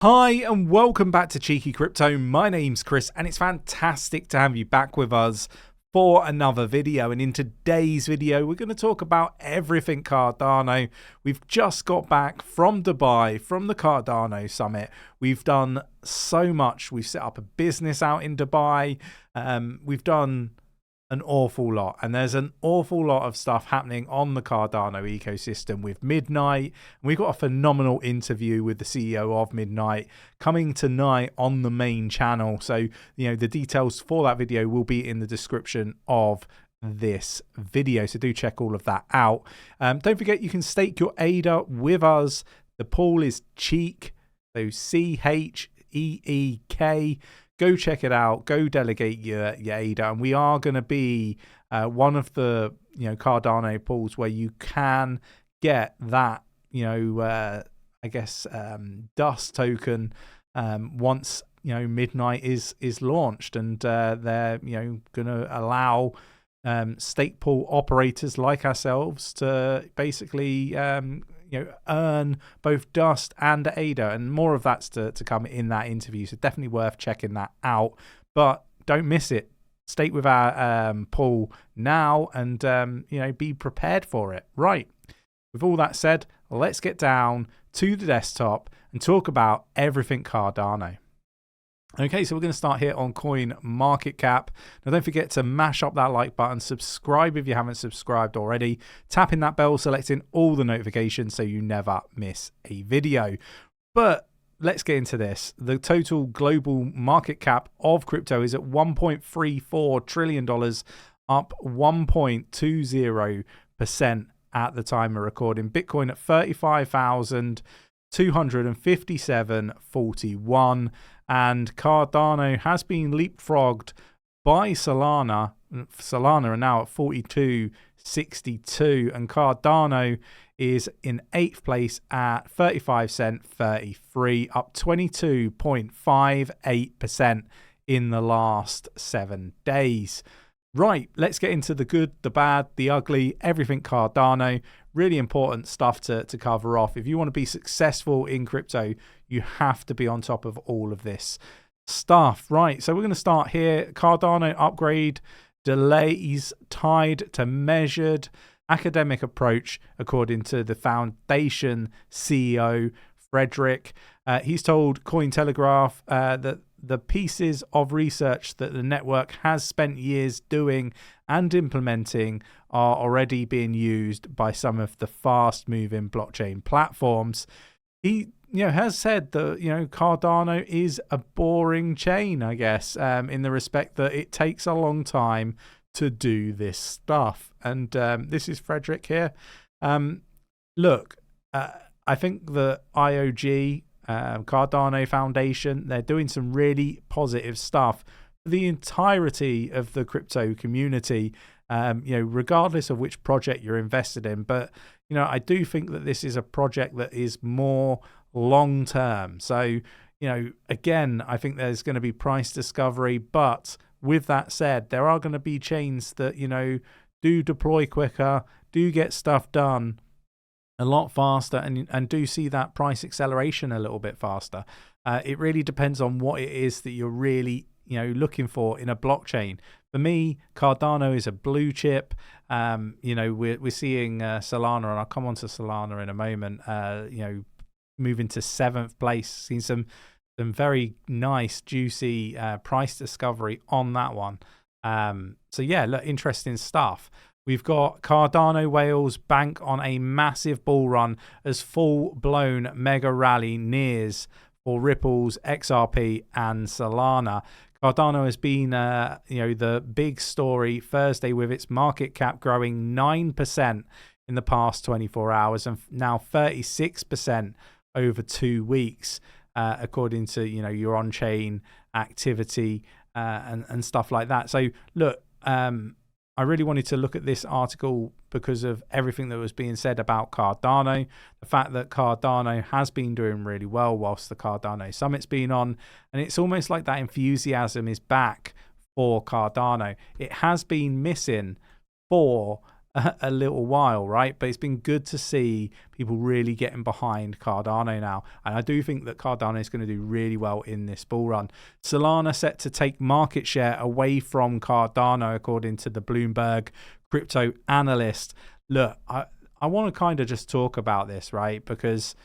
Hi and welcome back to Cheeky Crypto. My name's Chris and it's fantastic to have you back with us for another video. And in today's video, we're going to talk about everything Cardano. We've just got back from Dubai, from the Cardano Summit. We've done so much. We've set up a business out in Dubai. We've done an awful lot, and there's an awful lot of stuff happening on the Cardano ecosystem with 𝗕𝗏𝗏. We've got a phenomenal interview with the CEO of 𝗕𝗏𝗏 coming tonight on the main channel. So, the details for that video will be in the description of this video. So do check all of that out. Don't forget you can stake your ADA with us. The pool is 𝗕𝗘𝗪𝗔𝗥𝗘. So 𝗕𝗘𝗪𝗔𝗥𝗘. Go check it out. Go delegate your ADA. And we are going to be one of the Cardano pools where you can get that dust token once 𝗕𝗏𝗏 is launched, and they're going to allow stake pool operators like ourselves to basically earn both dust and ADA, and more of that's to come in that interview. So definitely worth checking that out. But don't miss it. Stake with our pool now, and be prepared for it. Right. With all that said, let's get down to the desktop and talk about everything Cardano. Okay, so we're going to start here on CoinMarketCap. Now, don't forget to mash up that like button, subscribe if you haven't subscribed already, tapping that bell, selecting all the notifications so you never miss a video. But let's get into this. The total global market cap of crypto is at $1.34 trillion, up 1.20% at the time of recording. Bitcoin at 35,257.41. And Cardano has been leapfrogged by Solana. Solana are now at 42.62, and Cardano is in 8th place at 35 cent 33, up 22.58% in the last 7 days. Right, let's get into the good, the bad, the ugly, everything Cardano. Really important stuff to cover off. If you want to be successful in crypto, you have to be on top of all of this stuff. Right, so we're going to start here. Cardano upgrade delays tied to measured academic approach, according to the foundation CEO, Frederick. He's told Cointelegraph that the pieces of research that the network has spent years doing and implementing are already being used by some of the fast-moving blockchain platforms. He has said that Cardano is a boring chain, I guess, in the respect that it takes a long time to do this stuff. And this is Frederick here. Look, I think the IOG, Cardano Foundation, they're doing some really positive stuff for the entirety of the crypto community, regardless of which project you're invested in. But I do think that this is a project that is more long term. So again, I think there's going to be price discovery, but with that said, there are going to be chains that do deploy quicker, do get stuff done a lot faster, and do see that price acceleration a little bit faster. It really depends on what it is that you're really looking for in a blockchain. For me, Cardano is a blue chip. We're seeing Solana, and I'll come on to Solana in a moment, moving to 7th place, seeing some very nice juicy price discovery on that one. So yeah, look, interesting stuff. We've got Cardano whales bank on a massive bull run as full-blown mega rally nears for Ripple's XRP and Solana. Cardano has been the big story Thursday, with its market cap growing 9% in the past 24 hours and now 36% over 2 weeks, according to your on-chain activity and stuff like that. So look, I really wanted to look at this article because of everything that was being said about Cardano, the fact that Cardano has been doing really well whilst the Cardano Summit's been on, and it's almost like that enthusiasm is back for Cardano. It has been missing for a little while, right? But it's been good to see people really getting behind Cardano now. And I do think that Cardano is going to do really well in this bull run. Solana set to take market share away from Cardano, according to the Bloomberg crypto analyst. Look, I want to kind of just talk about this, right? Because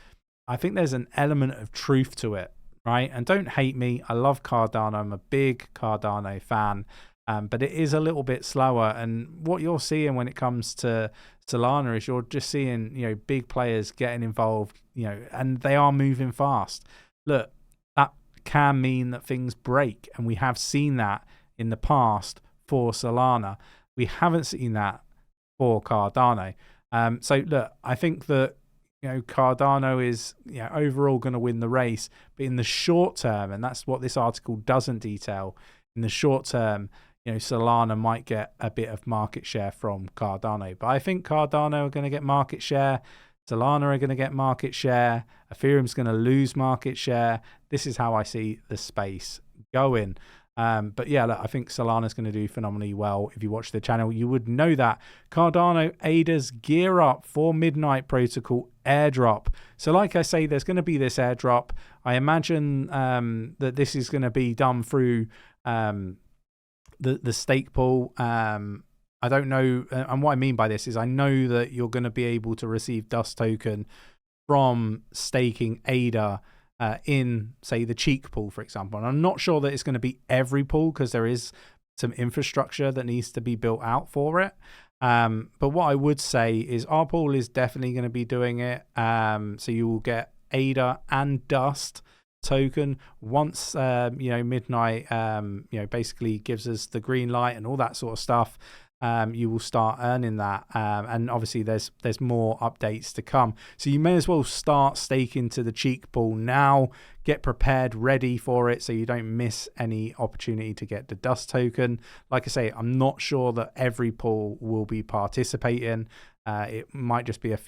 I think there's an element of truth to it, right? And don't hate me. I love Cardano. I'm a big Cardano fan. But it is a little bit slower, and what you're seeing when it comes to Solana is you're just seeing, big players getting involved, and they are moving fast. Look, that can mean that things break, and we have seen that in the past for Solana. We haven't seen that for Cardano. So look, I think that Cardano is overall going to win the race, but in the short term, and that's what this article doesn't detail, in the short term, Solana might get a bit of market share from Cardano. But I think Cardano are going to get market share. Solana are going to get market share. Ethereum's going to lose market share. This is how I see the space going. But yeah, look, I think Solana's going to do phenomenally well. If you watch the channel, you would know that. Cardano ADA's gear up for Midnight Protocol airdrop. So like I say, there's going to be this airdrop. I imagine that this is going to be done through the stake pool. I don't know, and what I mean by this is I know that you're going to be able to receive dust token from staking ADA in, say, the Cheek pool, for example. And I'm not sure that it's going to be every pool, because there is some infrastructure that needs to be built out for it. But what I would say is our pool is definitely going to be doing it. So you will get ADA and dust token once Midnight basically gives us the green light and all that sort of stuff. You will start earning that, and obviously there's more updates to come, so you may as well start staking to the Cheek pool now. Get prepared, ready for it, so you don't miss any opportunity to get the dust token. Like I say, I'm not sure that every pool will be participating. It might just be a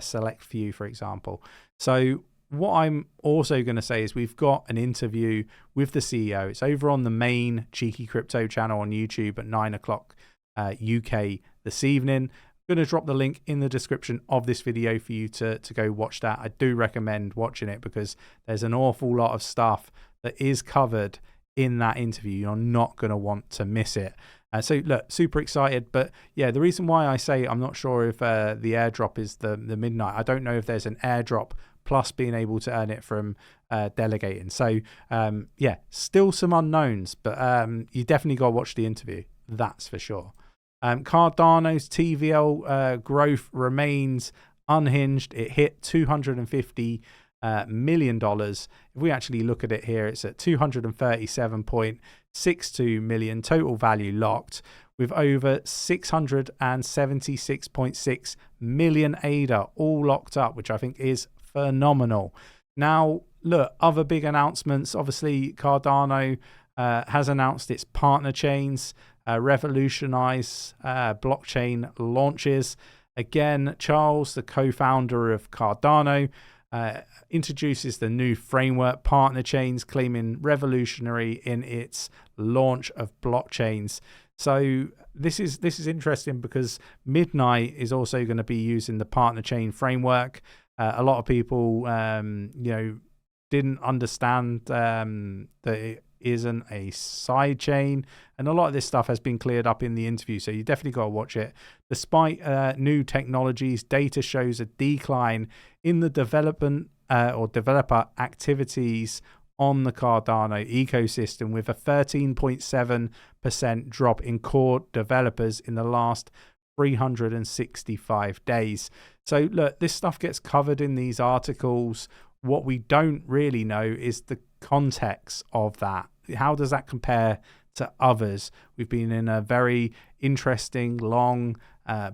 select few, for example. So what I'm also going to say is we've got an interview with the CEO. It's over on the main Cheeky Crypto channel on YouTube at 9 o'clock UK this evening. I'm going to drop the link in the description of this video for you to go watch that. I do recommend watching it because there's an awful lot of stuff that is covered in that interview. You're not going to want to miss it. So look, super excited. But yeah, the reason why I say I'm not sure if the airdrop is the Midnight, I don't know if there's an airdrop plus being able to earn it from delegating. So yeah, still some unknowns, but you definitely got to watch the interview. That's for sure. Cardano's TVL growth remains unhinged. It hit $250 million. If we actually look at it here, it's at 237.62 million total value locked, with over 676.6 million ADA all locked up, which I think is phenomenal. Now, look, other big announcements. Obviously, Cardano has announced its partner chains, revolutionize blockchain launches. Again, Charles, the co-founder of Cardano, introduces the new framework partner chains, claiming revolutionary in its launch of blockchains. So this is interesting because Midnight is also going to be using the partner chain framework. A lot of people, didn't understand that it isn't a side chain, and a lot of this stuff has been cleared up in the interview, so you definitely got to watch it. Despite new technologies, data shows a decline in the development or developer activities on the Cardano ecosystem, with a 13.7% drop in core developers in the last 365 days. So look, this stuff gets covered in these articles. What we don't really know is the context of that. How does that compare to others? We've been in a very interesting long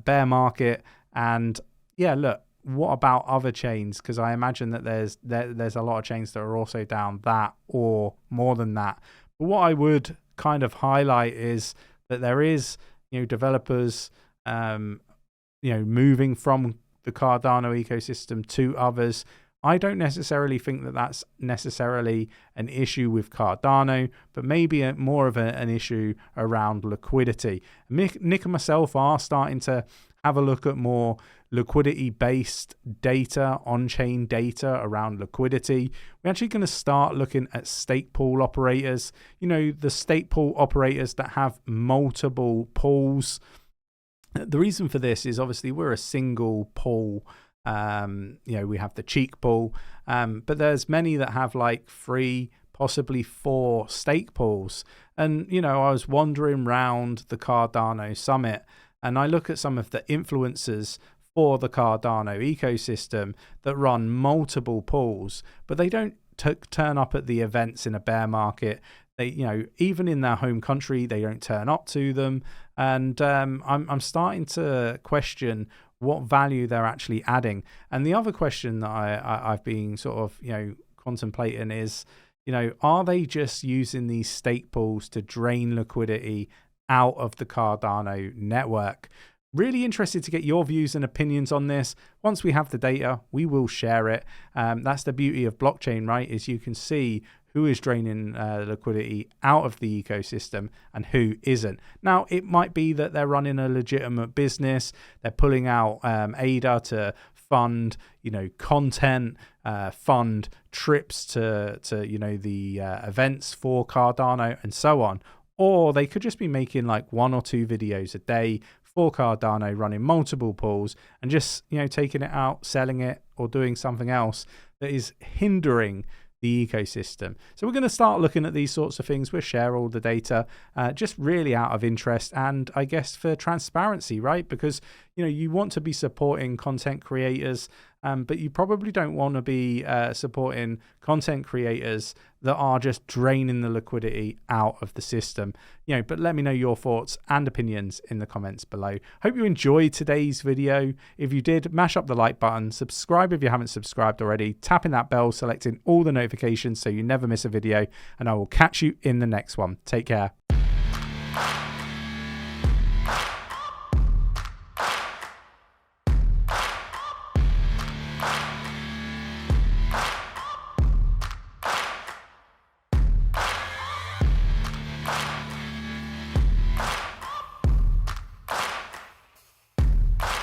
bear market, and yeah, look, what about other chains? Because I imagine that there's a lot of chains that are also down that or more than that. But what I would kind of highlight is that there is, developers, moving from the Cardano ecosystem to others. I don't necessarily think that that's necessarily an issue with Cardano, but maybe more of an issue around liquidity. Nick and myself are starting to have a look at more liquidity-based data, on-chain data around liquidity. We're actually going to start looking at stake pool operators. You know, the stake pool operators that have multiple pools. The reason for this is obviously we're a single pool. We have the cheek pool, but there's many that have like 3, possibly 4 stake pools. And, I was wandering around the Cardano summit and I look at some of the influencers for the Cardano ecosystem that run multiple pools, but they don't turn up at the events in a bear market. They, even in their home country, they don't turn up to them. And I'm starting to question what value they're actually adding. And the other question that I've been sort of, contemplating is, are they just using these stake pools to drain liquidity out of the Cardano network? Really interested to get your views and opinions on this. Once we have the data, we will share it. That's the beauty of blockchain, right? Is you can see who is draining liquidity out of the ecosystem and who isn't. Now, it might be that they're running a legitimate business. They're pulling out ADA to fund, content, fund trips to the events for Cardano and so on. Or they could just be making like 1 or 2 videos a day for Cardano, running multiple pools and just, taking it out, selling it, or doing something else that is hindering the ecosystem. So we're going to start looking at these sorts of things. We'll share all the data just really out of interest and I guess for transparency, right? Because you want to be supporting content creators, but you probably don't want to be supporting content creators that are just draining the liquidity out of the system. But let me know your thoughts and opinions in the comments below. Hope you enjoyed today's video. If you did, mash up the like button, subscribe if you haven't subscribed already, tapping that bell, selecting all the notifications so you never miss a video, and I will catch you in the next one. Take care.